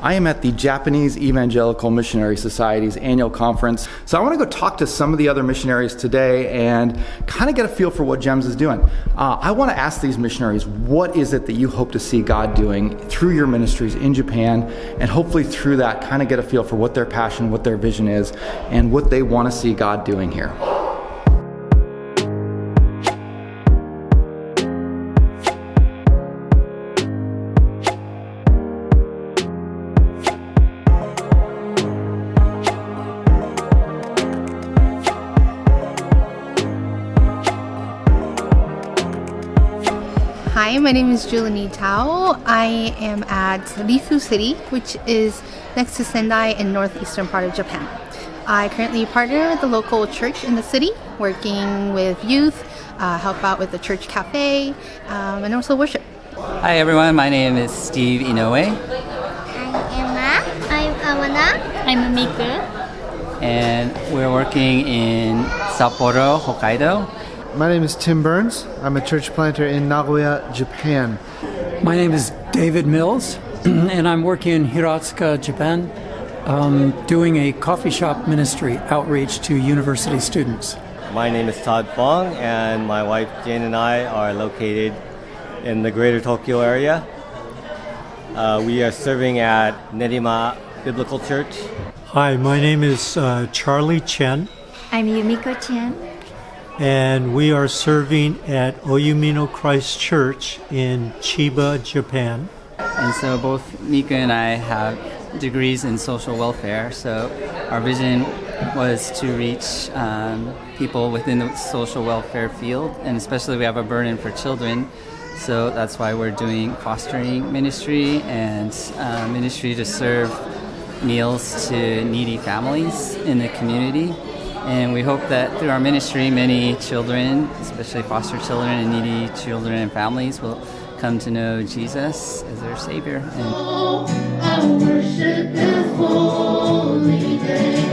I am at the Japanese Evangelical Missionary Society's annual conference. So I want to go talk to some of the other missionaries today and kind of get a feel for what JEMS is doing. I want to ask these missionaries, what is it that you hope to see God doing through your ministries in Japan, and hopefully through that kind of get a feel for what their passion, what their vision is, and what they want to see God doing here. Hi, my name is Julanie Tao. I am at Rifu City, which is next to Sendai in northeastern part of Japan. I currently partner with the local church in the city, working with youth, help out with the church cafe, and also worship. Hi everyone, my name is Steve Inoue. I'm Emma. I'm Awana. I'm Miku. And we're working in Sapporo, Hokkaido. My name is Tim Burns. I'm a church planter in Nagoya, Japan. My name is David Mills, and I'm working in Hiratsuka, Japan, doing a coffee shop ministry outreach to university students. My name is Todd Fong, and my wife Jane and I are located in the greater Tokyo area. We are serving at Nerima Biblical Church. Hi, my name is Charlie Chen. I'm Yumiko Chen. And we are serving at Oyumino Christ Church in Chiba, Japan. And so both Mika and I have degrees in social welfare, so our vision was to reach people within the social welfare field, and especially we have a burden for children, so that's why we're doing fostering ministry and ministry to serve meals to needy families in the community. And we hope that through our ministry, many children, especially foster children and needy children and families, will come to know Jesus as their Savior. Our worship is holy day.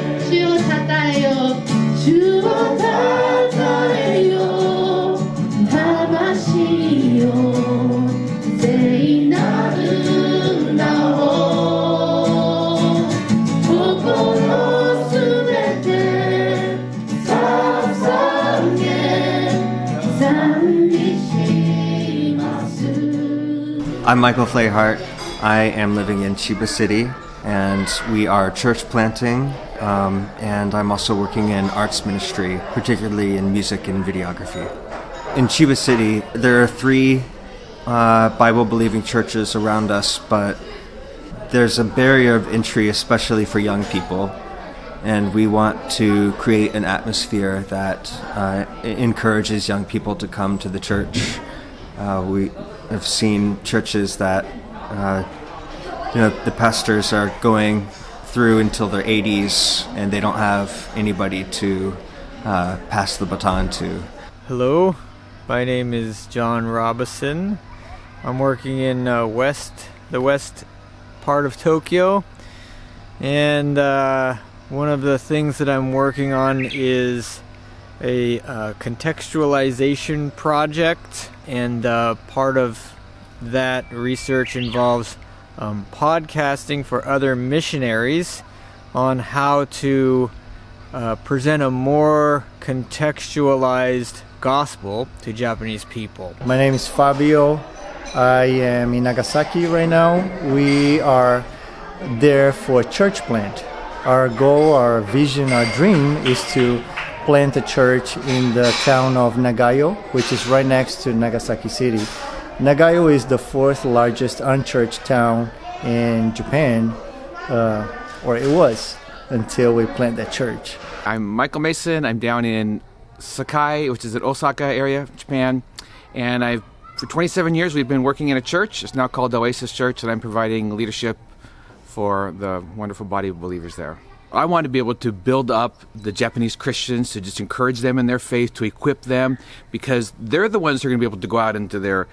I'm Michael Flayhart. I am living in Chiba City, and we are church planting, and I'm also working in arts ministry, particularly in music and videography. In Chiba City, there are 3 Bible-believing churches around us, but there's a barrier of entry, especially for young people, and we want to create an atmosphere that encourages young people to come to the church. We have seen churches that the pastors are going through until their 80s and they don't have anybody to pass the baton to. Hello, my name is John Robison. I'm working in the west part of Tokyo, and one of the things that I'm working on is a contextualization project, and part of that research involves podcasting for other missionaries on how to present a more contextualized gospel to Japanese people. My name is Fabio. I am in Nagasaki right now. We are there for a church plant. Our goal, our vision, our dream is to plant a church in the town of Nagayo, which is right next to Nagasaki City. Nagayo is the 4th largest unchurched town in Japan, or it was, until we plant that church. I'm Michael Mason. I'm down in Sakai, which is in Osaka area, Japan, and for 27 years we've been working in a church. It's now called Oasis Church, and I'm providing leadership for the wonderful body of believers there. I want to be able to build up the Japanese Christians, to just encourage them in their faith, to equip them, because they're the ones who are going to be able to go out into their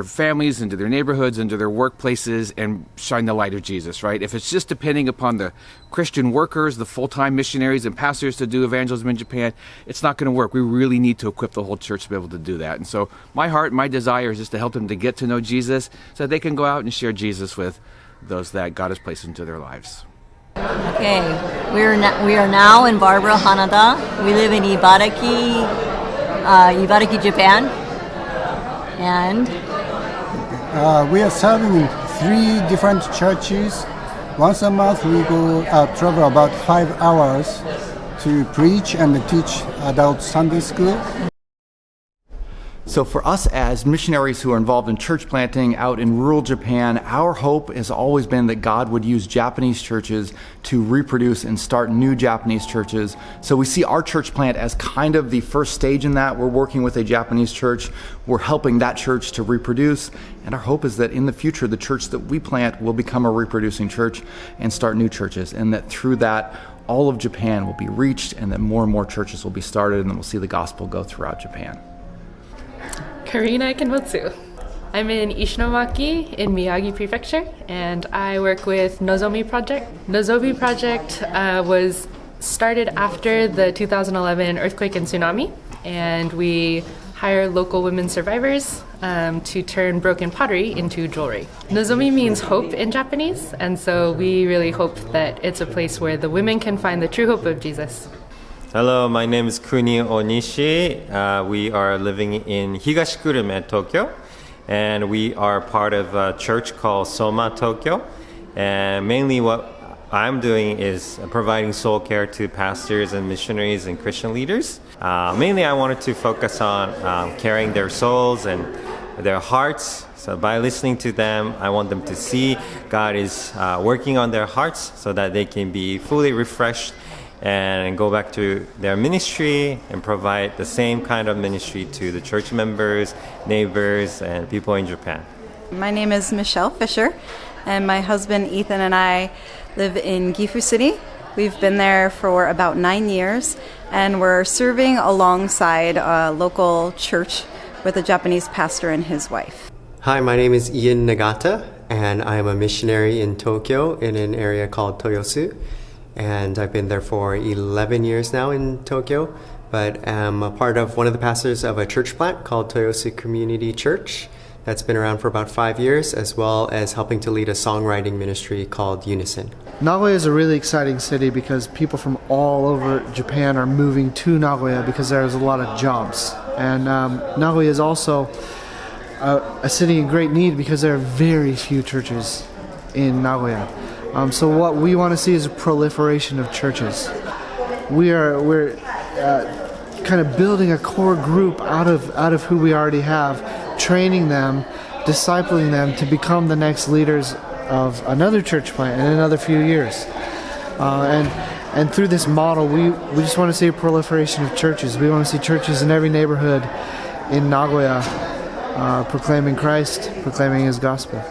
families, into their neighborhoods, into their workplaces, and shine the light of Jesus, right? If it's just depending upon the Christian workers, the full-time missionaries and pastors to do evangelism in Japan, it's not going to work. We really need to equip the whole church to be able to do that. And so my heart, my desire is just to help them to get to know Jesus so that they can go out and share Jesus with those that God has placed into their lives. Okay, we are now in Barbara, Hanada. We live in Ibaraki, Japan, and we are serving in 3 different churches. Once a month, we go travel about 5 hours to preach and teach adult Sunday school. So for us as missionaries who are involved in church planting out in rural Japan, our hope has always been that God would use Japanese churches to reproduce and start new Japanese churches. So we see our church plant as kind of the first stage in that. We're working with a Japanese church. We're helping that church to reproduce. And our hope is that in the future, the church that we plant will become a reproducing church and start new churches. And that through that, all of Japan will be reached and that more and more churches will be started and then we'll see the gospel go throughout Japan. Karina Kenbotsu. I'm in Ishinomaki in Miyagi Prefecture, and I work with Nozomi Project. Nozomi Project was started after the 2011 earthquake and tsunami, and we hire local women survivors to turn broken pottery into jewelry. Nozomi means hope in Japanese, and so we really hope that it's a place where the women can find the true hope of Jesus. Hello, my name is Kuni Onishi. We are living in Higashikurume, Tokyo, and we are part of a church called Soma Tokyo. And mainly what I'm doing is providing soul care to pastors and missionaries and Christian leaders. Mainly I wanted to focus on caring their souls and their hearts. So by listening to them, I want them to see God is working on their hearts so that they can be fully refreshed and go back to their ministry and provide the same kind of ministry to the church members, neighbors, and people in Japan. My name is Michelle Fisher, and my husband Ethan and I live in Gifu City. We've been there for about 9 years, and we're serving alongside a local church with a Japanese pastor and his wife. Hi, my name is Ian Nagata, and I am a missionary in Tokyo in an area called Toyosu. And I've been there for 11 years now in Tokyo, but am a part of one of the pastors of a church plant called Toyosu Community Church that's been around for about 5 years, as well as helping to lead a songwriting ministry called Unison. Nagoya is a really exciting city because people from all over Japan are moving to Nagoya because there's a lot of jobs. And Nagoya is also a city in great need because there are very few churches in Nagoya. So what we want to see is a proliferation of churches. We're kind of building a core group out of who we already have, training them, discipling them to become the next leaders of another church plant in another few years. And through this model, we just want to see a proliferation of churches. We want to see churches in every neighborhood in Nagoya proclaiming Christ, proclaiming His gospel.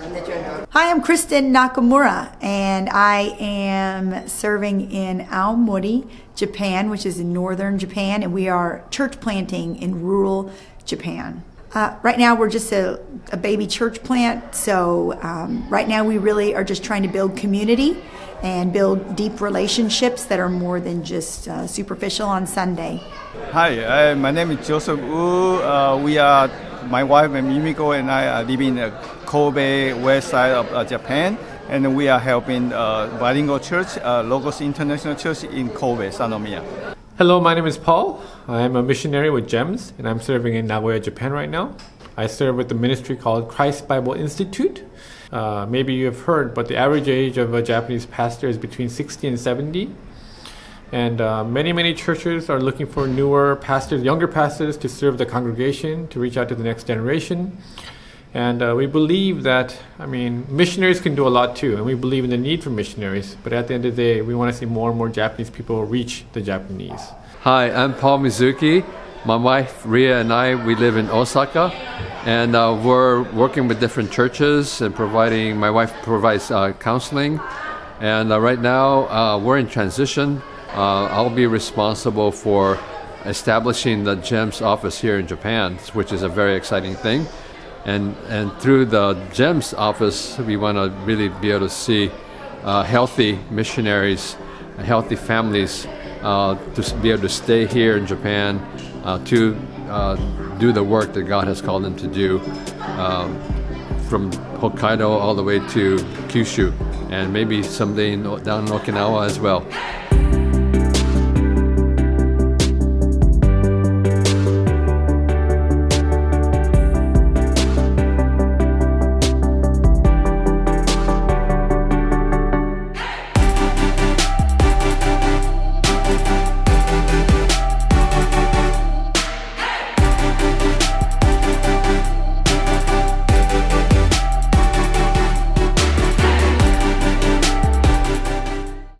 Hi, I'm Kristen Nakamura, and I am serving in Aomori, Japan, which is in northern Japan, and we are church planting in rural Japan. Right now, we're just a baby church plant, so right now we really are just trying to build community and build deep relationships that are more than just superficial on Sunday. Hi, my name is Joseph Wu. My wife and Mimiko and I are living in the Kobe west side of Japan, and we are helping bilingual church, Logos International Church in Kobe, Sanomiya. Hello, my name is Paul. I am a missionary with JEMS, and I'm serving in Nagoya, Japan right now. I serve with the ministry called Christ Bible Institute. Maybe you have heard, but the average age of a Japanese pastor is between 60 and 70. And many churches are looking for newer pastors, younger pastors to serve the congregation, to reach out to the next generation. And we believe that, missionaries can do a lot too, and we believe in the need for missionaries. But at the end of the day, we want to see more and more Japanese people reach the Japanese. Hi, I'm Paul Mizuki. My wife, Ria, and we live in Osaka. And we're working with different churches and my wife provides counseling. And right now, we're in transition. I'll be responsible for establishing the JEMS office here in Japan, which is a very exciting thing. And through the JEMS office, we want to really be able to see healthy missionaries, healthy families to be able to stay here in Japan to do the work that God has called them to do from Hokkaido all the way to Kyushu, and maybe someday down in Okinawa as well.